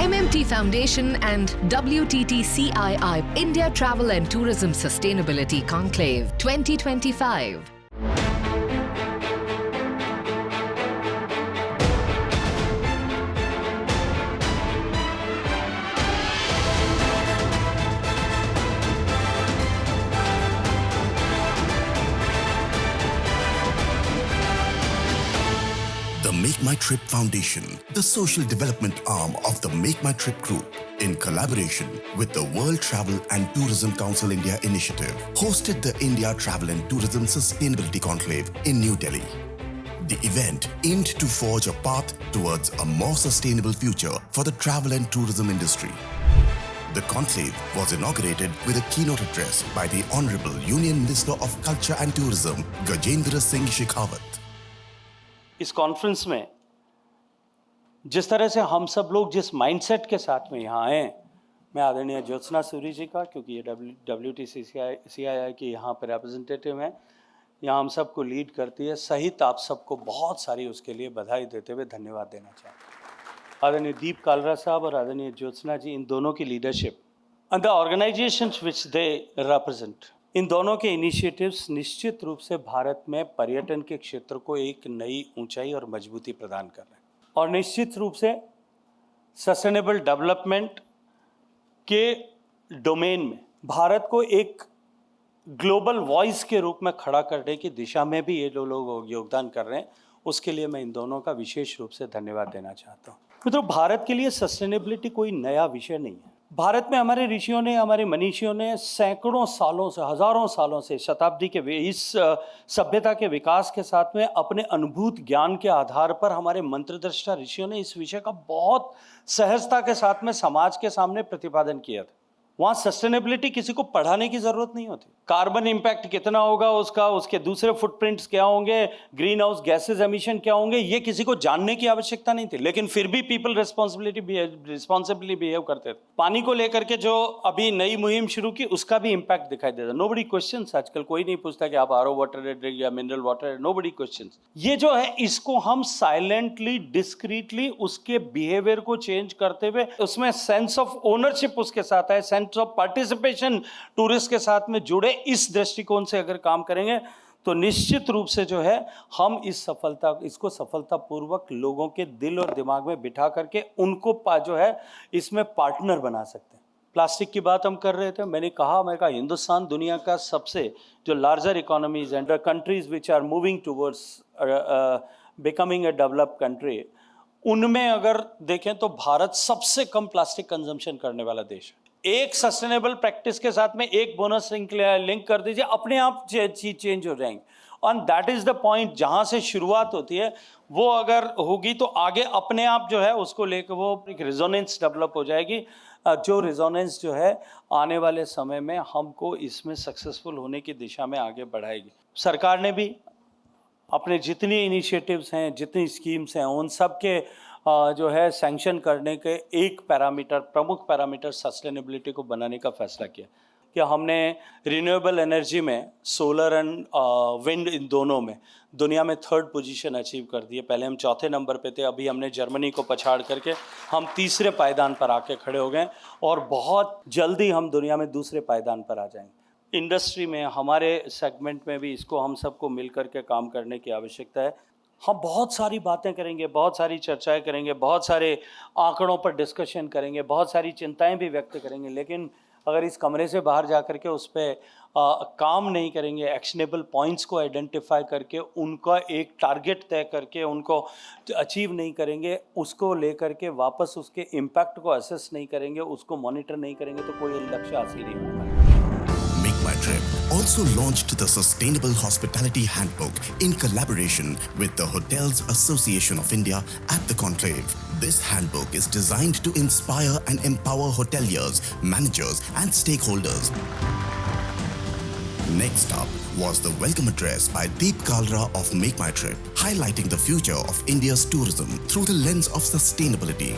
MMT Foundation and WTTCII, India Travel and Tourism Sustainability Conclave 2025. The MakeMyTrip Foundation, the social development arm of the MakeMyTrip Group, in collaboration with the World Travel and Tourism Council India Initiative, hosted the India Travel and Tourism Sustainability Conclave in New Delhi. The event aimed to forge a path towards a more sustainable future for the travel and tourism industry. The conclave was inaugurated with a keynote address by the Honorable Union Minister of Culture and Tourism, Gajendra Singh Shekhawat. इस conference में जिस तरह से हम सब लोग जिस mindset के साथ में यहाँ आए, मैं आदरणीय ज्योत्सना सूरी जी का, क्योंकि ये WTTCII की यहाँ पर रिप्रेजेंटेटिव हैं, यहाँ हम सबको लीड करती है, सहित आप सबको बहुत सारी उसके लिए बधाई देते हुए धन्यवाद देना चाहता हूँ। आदरणीय दीप कालरा साहब और आदरणीय ज्योत्सना जी, इन दोनों की leadership and the organisations which they represent, इन दोनों के इनिशिएटिव्स निश्चित रूप से भारत में पर्यटन के क्षेत्र को एक नई ऊंचाई और मजबूती प्रदान कर रहे हैं, और निश्चित रूप से सस्टेनेबल डेवलपमेंट के डोमेन में भारत को एक ग्लोबल वॉइस के रूप में खड़ा करने की दिशा में भी ये जो लोग योगदान कर रहे हैं, उसके लिए मैं इन दोनों का विशेष रूप से धन्यवाद देना चाहता हूँ। तो भारत के लिए सस्टेनेबिलिटी कोई नया विषय नहीं है। भारत में हमारे ऋषियों ने, हमारे मनीषियों ने सैकड़ों सालों से, हजारों सालों से, शताब्दी के इस सभ्यता के विकास के साथ में अपने अनुभूत ज्ञान के आधार पर हमारे मंत्रदृष्टा ऋषियों ने इस विषय का बहुत सहजता के साथ में समाज के सामने प्रतिपादन किया था। वहाँ सस्टेनेबिलिटी किसी को पढ़ाने की जरूरत नहीं होती। कार्बन इम्पैक्ट कितना होगा उसका, उसके दूसरे फुटप्रिंट्स क्या होंगे, ग्रीन हाउस गैसेज एमिशन क्या होंगे, ये किसी को जानने की आवश्यकता नहीं थी, लेकिन फिर भी पीपल रिस्पॉन्सिबली बिहेव करते थे। पानी को लेकर के जो अभी नई मुहिम शुरू की, उसका भी इम्पैक्ट दिखाई देता। नोबडी क्वेश्चंस, आजकल कोई नहीं पूछता कि आप आरओ वाटर है ड्रिंक या मिनरल वाटर है, नोबडी क्वेश्चंस। ये जो है, इसको हम साइलेंटली, डिस्क्रीटली उसके बिहेवियर को चेंज करते हुए उसमें सेंस ऑफ ओनरशिप उसके साथ है, सेंस ऑफ पार्टिसिपेशन टूरिस्ट के साथ में जुड़े, इस दृष्टिकोण से अगर काम करेंगे तो निश्चित रूप से जो है हम इसको सफलतापूर्वक लोगों के दिल और दिमाग में बिठा करके उनको जो है इसमें पार्टनर बना सकते हैं। प्लास्टिक की बात हम कर रहे थे, मैंने कहा हिंदुस्तान दुनिया का सबसे जो larger economies and countries which are moving towards becoming a developed country, उनमें अगर देखें तो भारत सबसे कम प्लास्टिक कंजम्पशन करने वाला देश है। एक सस्टेनेबल प्रैक्टिस के साथ में एक बोनस लिंक कर दीजिए, अपने आप चीज चेंज हो जाएंगे। और दैट इज द पॉइंट, जहां से शुरुआत होती है वो अगर होगी तो आगे अपने आप जो है उसको लेकर वो एक रेजोनेंस डेवलप हो जाएगी, जो रेजोनेंस जो है आने वाले समय में हमको इसमें सक्सेसफुल होने की दिशा में आगे बढ़ाएगी। सरकार ने भी अपने जितनी इनिशिएटिव्स हैं, जितनी स्कीम्स हैं, उन सब के जो है सैंक्शन करने के एक पैरामीटर, प्रमुख पैरामीटर सस्टेनेबिलिटी को बनाने का फैसला किया कि हमने रिन्यूएबल एनर्जी में सोलर एंड विंड, इन दोनों में दुनिया में 3rd पोजीशन अचीव कर दी है। पहले हम 4थे नंबर पे थे, अभी हमने जर्मनी को पछाड़ करके हम 3रे पायदान पर आके खड़े हो गए, और बहुत जल्दी हम दुनिया में 2रे पायदान पर आ जाएंगे। इंडस्ट्री में, हमारे सेगमेंट में भी इसको हम सबको मिल करके काम करने की आवश्यकता है। हम बहुत सारी बातें करेंगे, बहुत सारी चर्चाएं करेंगे, बहुत सारे आंकड़ों पर डिस्कशन करेंगे, बहुत सारी चिंताएं भी व्यक्त करेंगे, लेकिन अगर इस कमरे से बाहर जा कर के उस पर काम नहीं करेंगे, एक्शनेबल पॉइंट्स को आइडेंटिफाई करके उनका एक टारगेट तय करके उनको अचीव नहीं करेंगे, उसको लेकर के वापस उसके इम्पैक्ट को असेस नहीं करेंगे, उसको मॉनिटर नहीं करेंगे, तो कोई लक्ष्य हासिल नहीं होने वाला। MakeMyTrip also launched the Sustainable Hospitality Handbook in collaboration with the Hotels Association of India at the Conclave. This handbook is designed to inspire and empower hoteliers, managers and stakeholders. Next up was the welcome address by Deep Kalra of MakeMyTrip, highlighting the future of India's tourism through the lens of sustainability.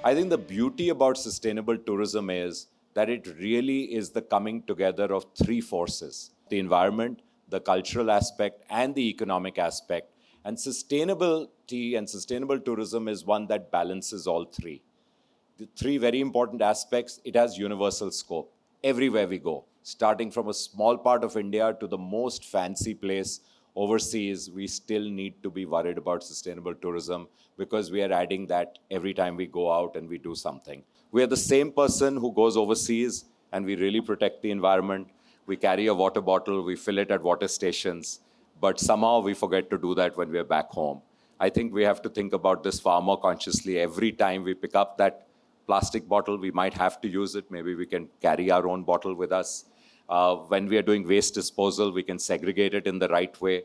I think the beauty about sustainable tourism is that it really is the coming together of 3 forces: the environment, the cultural aspect, and the economic aspect. And sustainability and sustainable tourism is one that balances all 3. The three very important aspects: it has universal scope everywhere we go, starting from a small part of India to the most fancy place overseas. We still need to be worried about sustainable tourism because we are adding that every time we go out and we do something. We are the same person who goes overseas and we really protect the environment. We carry a water bottle, we fill it at water stations, but somehow we forget to do that when we're back home. I think we have to think about this far more consciously. Every time we pick up that plastic bottle, we might have to use it. Maybe we can carry our own bottle with us. When we are doing waste disposal, we can segregate it in the right way.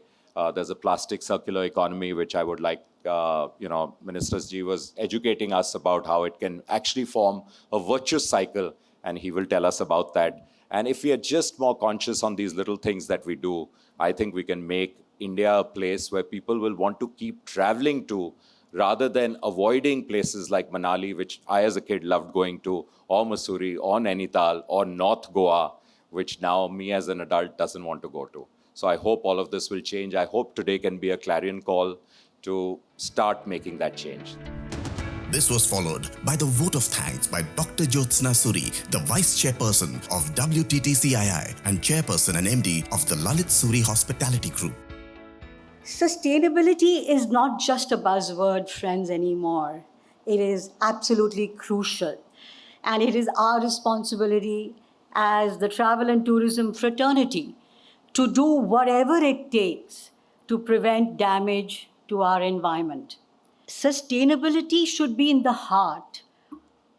There's a plastic circular economy, which I would like, Minister Ji was educating us about how it can actually form a virtuous cycle, and he will tell us about that. And if we are just more conscious on these little things that we do, I think we can make India a place where people will want to keep traveling to, rather than avoiding places like Manali, which I as a kid loved going to, or Mussoorie, or Nainital, or North Goa, which now me as an adult doesn't want to go to. So I hope all of this will change. I hope today can be a clarion call to start making that change. This was followed by the vote of thanks by Dr. Jyotsna Suri, the Vice Chairperson of WTTCII and Chairperson and MD of the Lalit Suri Hospitality Group. Sustainability is not just a buzzword, friends, anymore. It is absolutely crucial. And it is our responsibility as the travel and tourism fraternity to do whatever it takes to prevent damage to our environment. Sustainability should be in the heart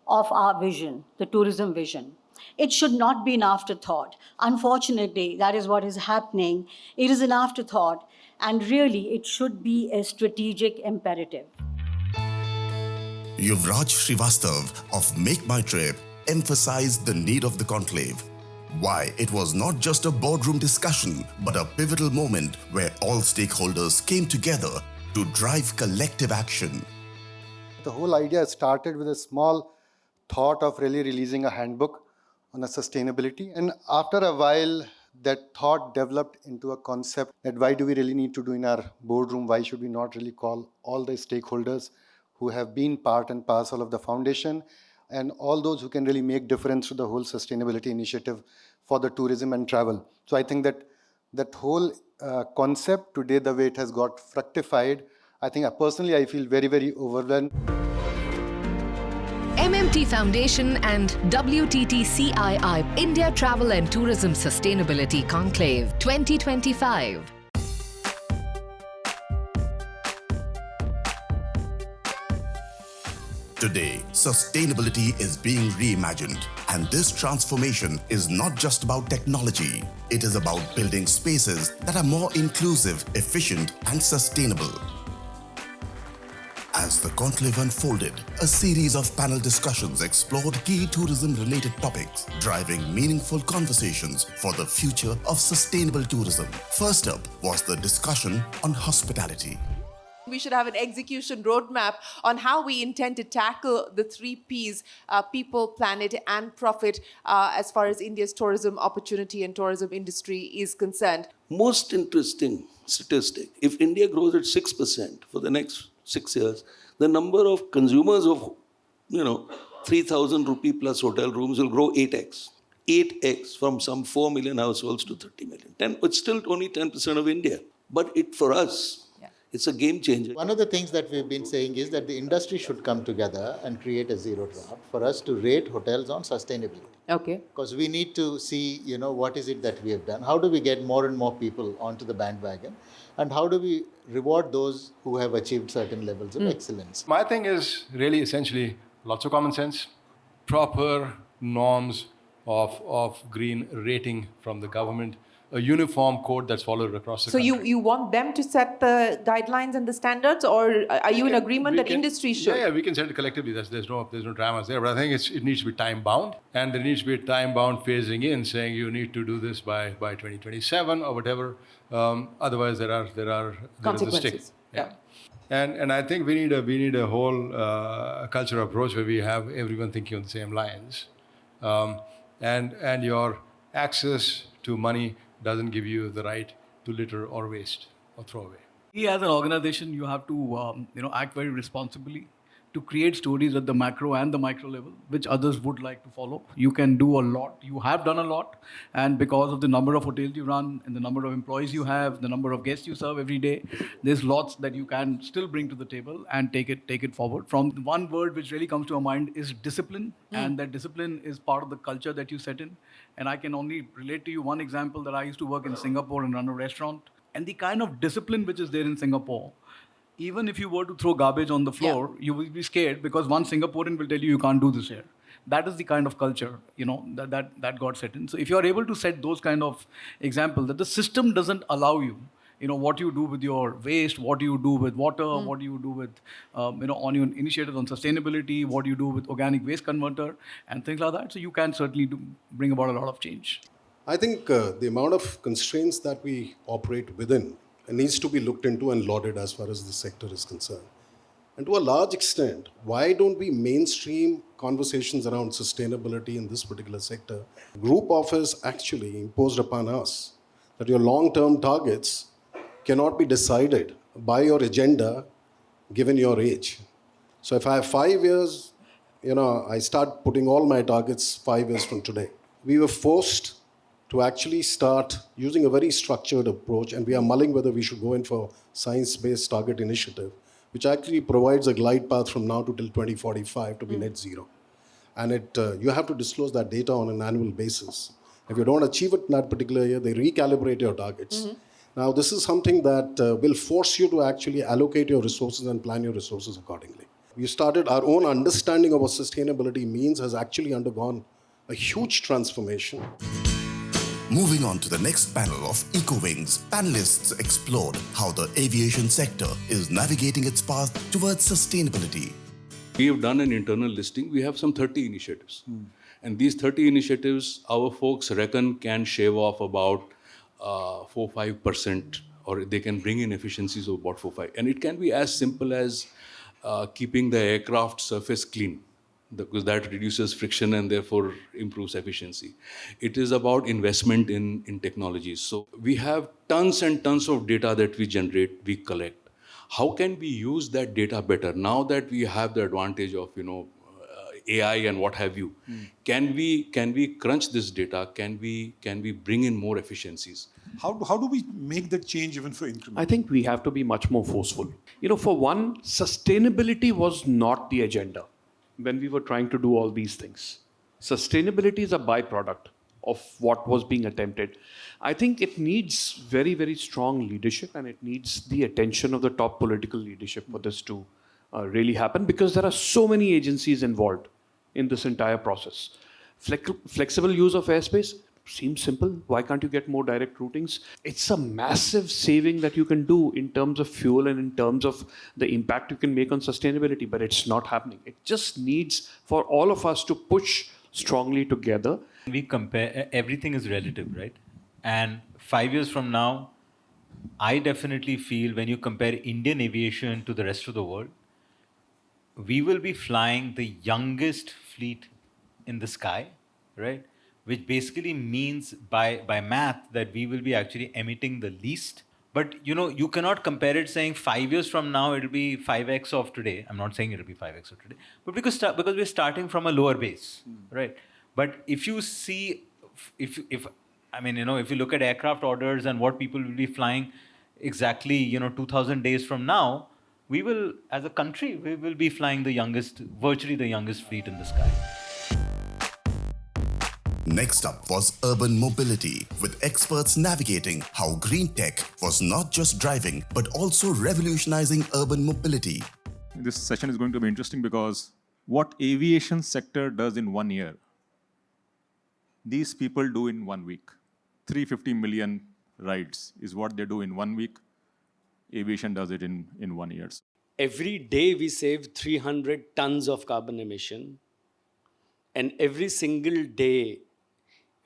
of our vision, the tourism vision. It should not be an afterthought. Unfortunately, that is what is happening. It is an afterthought, and really it should be a strategic imperative. Yuvraj Srivastav of MakeMyTrip emphasized the need of the conclave. Why it was not just a boardroom discussion, but a pivotal moment where all stakeholders came together to drive collective action. The whole idea started with a small thought of really releasing a handbook on a sustainability. And after a while, that thought developed into a concept that why do we really need to do in our boardroom? Why should we not really call all the stakeholders who have been part and parcel of the foundation and all those who can really make difference to the whole sustainability initiative for the tourism and travel. So I think that whole concept today, the way it has got fructified, I think personally I feel very, very overwhelmed. MMT Foundation and WTTCII India Travel and Tourism Sustainability Conclave 2025. Today, sustainability is being reimagined, and this transformation is not just about technology. It is about building spaces that are more inclusive, efficient, and sustainable. As the conclave unfolded, a series of panel discussions explored key tourism-related topics, driving meaningful conversations for the future of sustainable tourism. First up was the discussion on hospitality. We should have an execution roadmap on how we intend to tackle the 3 Ps, people, planet, and profit, as far as India's tourism opportunity and tourism industry is concerned. Most interesting statistic, if India grows at 6% for the next 6 years, the number of consumers of, 3,000 rupee plus hotel rooms will grow 8x. 8x from some 4 million households to 30 million. It's still only 10% of India. But for us, it's a game changer. One of the things that we've been saying is that the industry should come together and create a zero draft for us to rate hotels on sustainability. Okay. Because we need to see, what is it that we have done? How do we get more and more people onto the bandwagon? And how do we reward those who have achieved certain levels of excellence? My thing is really essentially lots of common sense, proper norms of green rating from the government, a uniform code that's followed across the country. So you want them to set the guidelines and the standards, or are you in agreement that industry should? Yeah, we can set it collectively. There's no dramas there. But I think it needs to be time bound, and there needs to be a time bound phasing in, saying you need to do this by 2027 or whatever. Otherwise, there is a stick. Yeah. And I think we need a whole cultural approach where we have everyone thinking on the same lines, and your access to money doesn't give you the right to litter or waste or throw away. As an organization, you have to act very responsibly. to create stories at the macro and the micro level, which others would like to follow. You can do a lot. You have done a lot. And because of the number of hotels you run and the number of employees you have, the number of guests you serve every day, there's lots that you can still bring to the table and take it forward. From one word which really comes to our mind is discipline. And that discipline is part of the culture that you set in. And I can only relate to you one example that I used to work in Singapore and run a restaurant. And the kind of discipline which is there in Singapore, even if you were to throw garbage on the floor, you will be scared because one Singaporean will tell you can't do this here. That is the kind of culture, that got set in. So if you are able to set those kind of examples, that the system doesn't allow you, what you do with your waste, what you do with water, what you do with, on your initiatives on sustainability, what you do with organic waste converter and things like that. So you can certainly bring about a lot of change. I think the amount of constraints that we operate within needs to be looked into and lauded as far as the sector is concerned. And to a large extent, why don't we mainstream conversations around sustainability in this particular sector? Group office actually imposed upon us that your long-term targets cannot be decided by your agenda given your age. So if I have 5 years, I start putting all my targets 5 years from today. We were forced to actually start using a very structured approach, and we are mulling whether we should go in for science-based target initiative, which actually provides a glide path from now to till 2045 to be net zero. And you have to disclose that data on an annual basis. If you don't achieve it in that particular year, they recalibrate your targets. Now, this is something that will force you to actually allocate your resources and plan your resources accordingly. We started our own understanding of what sustainability means has actually undergone a huge transformation. Moving on to the next panel of EcoWings, panelists explored how the aviation sector is navigating its path towards sustainability. We have done an internal listing. We have some 30 initiatives. And these 30 initiatives, our folks reckon can shave off about 4-5%, or they can bring in efficiencies of about 4-5%. And it can be as simple as keeping the aircraft surface clean, because that reduces friction and therefore improves efficiency. It is about investment in technologies. So we have tons and tons of data that we generate, we collect. How can we use that data better? Now that we have the advantage of, AI and what have you, can we crunch this data? Can we bring in more efficiencies? How do we make that change even for increment? I think we have to be much more forceful. For one, sustainability was not the agenda when we were trying to do all these things. Sustainability is a byproduct of what was being attempted. I think it needs very, very strong leadership, and it needs the attention of the top political leadership for this to really happen, because there are so many agencies involved in this entire process. Flexible use of airspace seems simple. Why can't you get more direct routings? It's a massive saving that you can do in terms of fuel and in terms of the impact you can make on sustainability, but it's not happening. It just needs for all of us to push strongly together. We compare, everything is relative, right? And 5 years from now, I definitely feel when you compare Indian aviation to the rest of the world, we will be flying the youngest fleet in the sky, right? Which basically means by math that we will be actually emitting the least. But you cannot compare it saying 5 years from now it'll be 5x of today. I'm not saying it'll be 5x of today, but because we're starting from a lower base, right? But if you see, if you look at aircraft orders and what people will be flying exactly 2,000 days from now, we will, as a country, we will be flying virtually the youngest fleet in the sky. Next up was urban mobility, with experts navigating how green tech was not just driving, but also revolutionizing urban mobility. This session is going to be interesting because what aviation sector does in 1 year, these people do in 1 week. 350 million rides is what they do in 1 week. Aviation does it in 1 year. Every day we save 300 tons of carbon emission, and every single day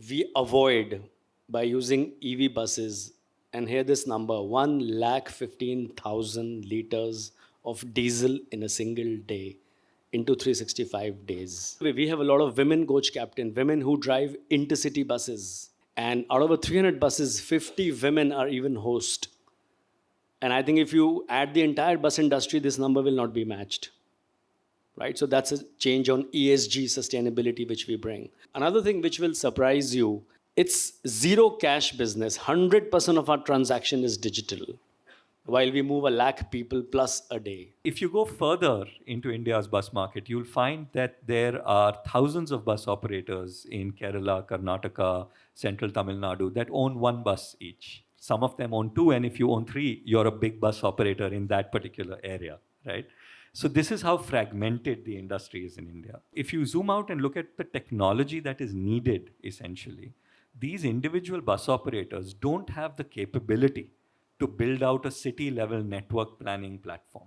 we avoid by using EV buses, and hear this number, 115,000 liters of diesel in a single day into 365 days. We have a lot of women coach captain, women who drive intercity buses. And out of the 300 buses, 50 women are even host. And I think if you add the entire bus industry, this number will not be matched. right? So that's a change on ESG sustainability which we bring. Another thing which will surprise you, it's zero cash business. 100% of our transaction is digital, while we move 1 lakh people plus a day. If you go further into India's bus market, you'll find that there are thousands of bus operators in Kerala, Karnataka, Central Tamil Nadu that own one bus each. Some of them own two, and if you own three, you're a big bus operator in that particular area, right? So this is how fragmented the industry is in India. If you zoom out and look at the technology that is needed, essentially, these individual bus operators don't have the capability to build out a city-level network planning platform.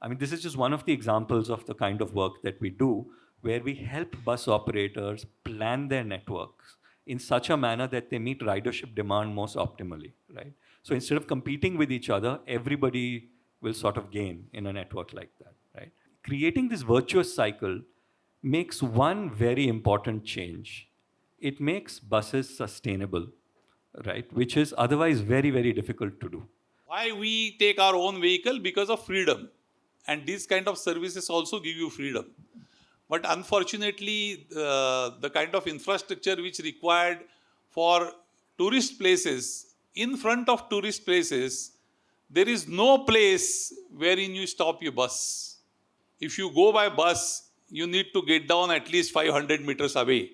I mean, this is just one of the examples of the kind of work that we do, where we help bus operators plan their networks in such a manner that they meet ridership demand most optimally, right? So instead of competing with each other, everybody will sort of gain in a network like that, right? Creating this virtuous cycle makes one very important change. It makes buses sustainable, right? Which is otherwise very, very difficult to do. Why we take our own vehicle? Because of freedom. And these kind of services also give you freedom. But unfortunately, the kind of infrastructure which required for tourist places, in front of tourist places, there is no place wherein you stop your bus. If you go by bus, you need to get down at least 500 meters away.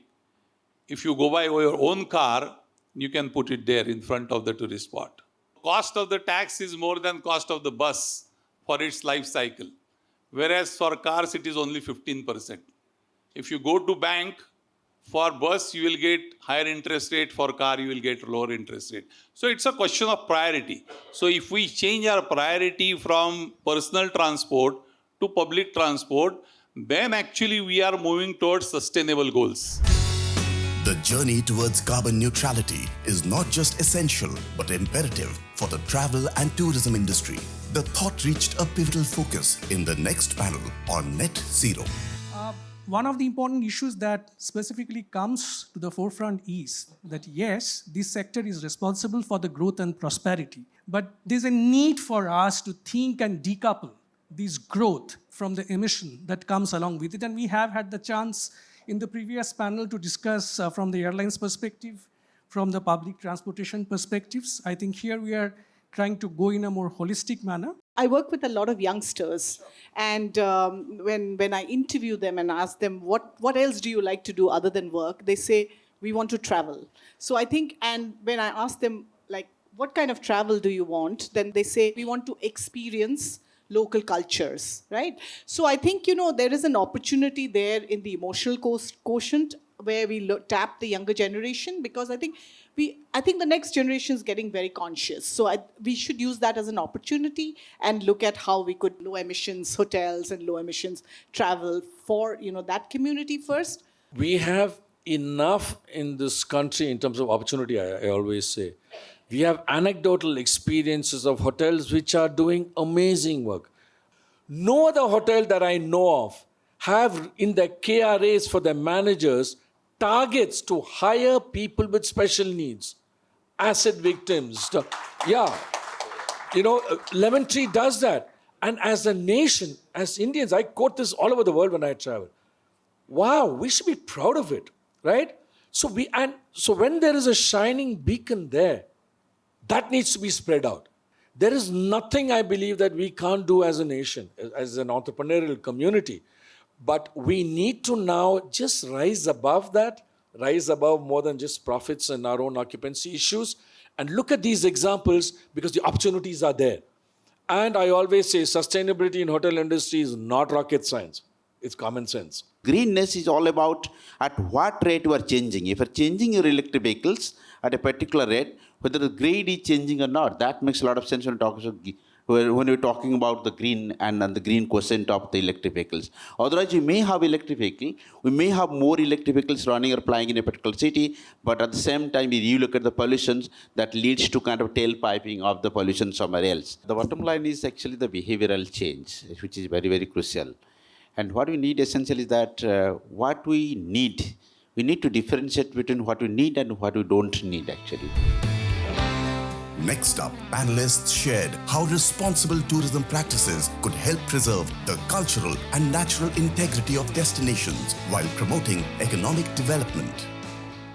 If you go by your own car, you can put it there in front of the tourist spot. Cost of the tax is more than cost of the bus for its life cycle. Whereas for cars, it is only 15%. If you go to bank, for bus, you will get higher interest rate. For car, you will get lower interest rate. So it's a question of priority. So if we change our priority from personal transport to public transport, then actually we are moving towards sustainable goals. The journey towards carbon neutrality is not just essential but imperative for the travel and tourism industry. The thought reached a pivotal focus in the next panel on net zero. One of the important issues that specifically comes to the forefront is that yes, this sector is responsible for the growth and prosperity, but there's a need for us to think and decouple this growth from the emission that comes along with it. And we have had the chance in the previous panel to discuss from the airlines perspective, from the public transportation perspectives. I think here we are trying to go in a more holistic manner. I work with a lot of youngsters, and when I interview them and ask them, what else do you like to do other than work, they say, we want to travel. So I think, and when I ask them, like, what kind of travel do you want? Then they say, we want to experience local cultures, right? So I think, there is an opportunity there in the emotional quotient where we tap the younger generation, because I think the next generation is getting very conscious. So we should use that as an opportunity and look at how we could low emissions hotels and low emissions travel for that community first. We have enough in this country in terms of opportunity, I always say. We have anecdotal experiences of hotels which are doing amazing work. No other hotel that I know of have in their KRAs for their managers targets to hire people with special needs, acid victims. Yeah, Lemon Tree does that. And as a nation, as Indians, I quote this all over the world when I travel. Wow, we should be proud of it, right? So when there is a shining beacon there, that needs to be spread out. There is nothing I believe that we can't do as a nation, as an entrepreneurial community. But we need to now just rise above that, rise above more than just profits and our own occupancy issues, and look at these examples because the opportunities are there. And I always say sustainability in hotel industry is not rocket science. It's common sense. Greenness is all about at what rate you are changing. If you're changing your electric vehicles at a particular rate, whether the grade is changing or not, that makes a lot of sense when you're talking about the green and the green quotient of the electric vehicles. Otherwise, you may have electric vehicle, we may have more electric vehicles running or flying in a particular city, but at the same time, you look at the pollutions that leads to kind of tailpiping of the pollution somewhere else. The bottom line is actually the behavioral change, which is very, very crucial. And what we need essentially is that what we need to differentiate between what we need and what we don't need actually. Next up, panelists shared how responsible tourism practices could help preserve the cultural and natural integrity of destinations while promoting economic development.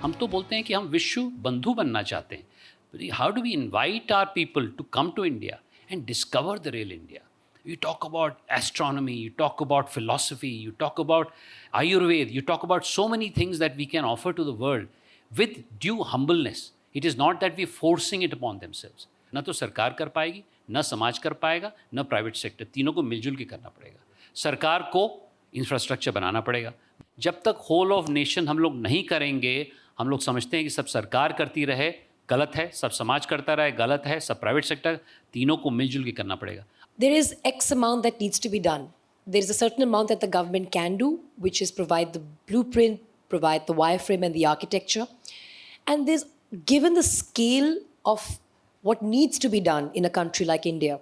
हम तो बोलते हैं कि हम विश्व बंधु बनना चाहते हैं. How do we invite our people to come to India and discover the real India? You talk about astronomy, you talk about philosophy, you talk about Ayurveda, you talk about so many things that we can offer to the world with due humbleness. It is not that we're forcing it upon themselves. ना तो सरकार कर पाएगी, ना समाज कर पाएगा, ना प्राइवेट सेक्टर. तीनों को मिलजुल के करना पड़ेगा. सरकार को इंफ्रास्ट्रक्चर बनाना पड़ेगा. जब तक होल ऑफ नेशन हम लोग नहीं करेंगे, हम लोग समझते हैं कि सब सरकार करती रहे, गलत है. सब समाज करता रहे, गलत है. सब प्राइवेट सेक्टर, तीनों को मिलजुल के करना पड़ेगा. There is X amount that needs to be done. There is a certain amount that the government can do, which is provide the blueprint, provide the wireframe and the architecture. And there's, given the scale of what needs to be done in a country like India,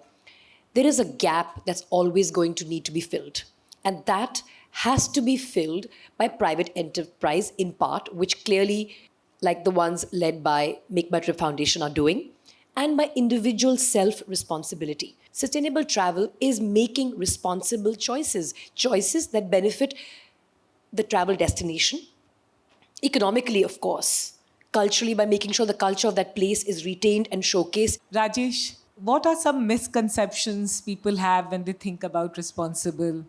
there is a gap that's always going to need to be filled. And that has to be filled by private enterprise in part, which clearly, like the ones led by MakeMyTrip Foundation are doing, and by individual self-responsibility. Sustainable travel is making responsible choices, choices that benefit the travel destination, economically, of course, culturally, by making sure the culture of that place is retained and showcased. Rajesh, what are some misconceptions people have when they think about responsible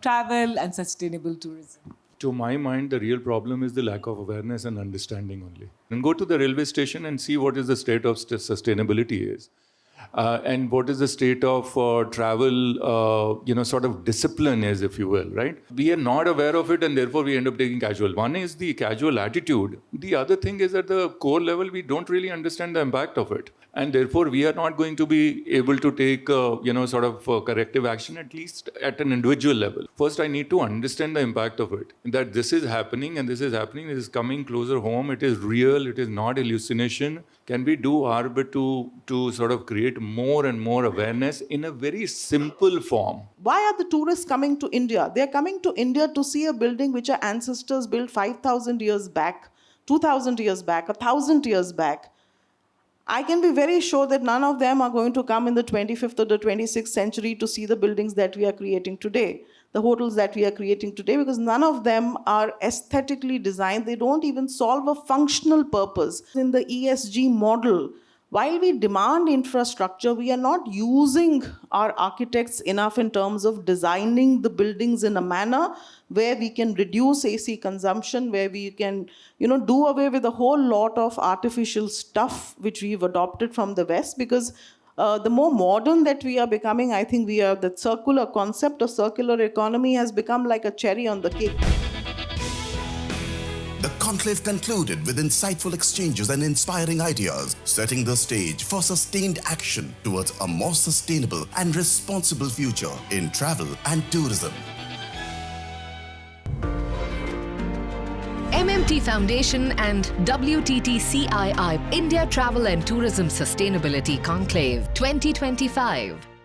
travel and sustainable tourism? To my mind, the real problem is the lack of awareness and understanding only. And go to the railway station and see what is the state of sustainability is. And what is the state of travel, sort of discipline is, if you will, right? We are not aware of it and therefore we end up taking casual. One is the casual attitude. The other thing is at the core level, we don't really understand the impact of it. And therefore, we are not going to be able to take, corrective action, at least at an individual level. First, I need to understand the impact of it. That this is happening and this is happening, this is coming closer home, it is real, it is not hallucination. Can we do our bit to sort of create more and more awareness in a very simple form? Why are the tourists coming to India? They are coming to India to see a building which our ancestors built 5,000 years back, 2,000 years back, 1,000 years back. I can be very sure that none of them are going to come in the 25th or the 26th century to see the buildings that we are creating today, the hotels that we are creating today, because none of them are aesthetically designed. They don't even solve a functional purpose. In the ESG model, while we demand infrastructure, we are not using our architects enough in terms of designing the buildings in a manner where we can reduce AC consumption, where we can, do away with a whole lot of artificial stuff which we've adopted from the West, because the more modern that we are becoming, I think the circular concept of circular economy has become like a cherry on the cake. The conclave concluded with insightful exchanges and inspiring ideas, setting the stage for sustained action towards a more sustainable and responsible future in travel and tourism. MMT Foundation and WTTCII India Travel and Tourism Sustainability Conclave 2025.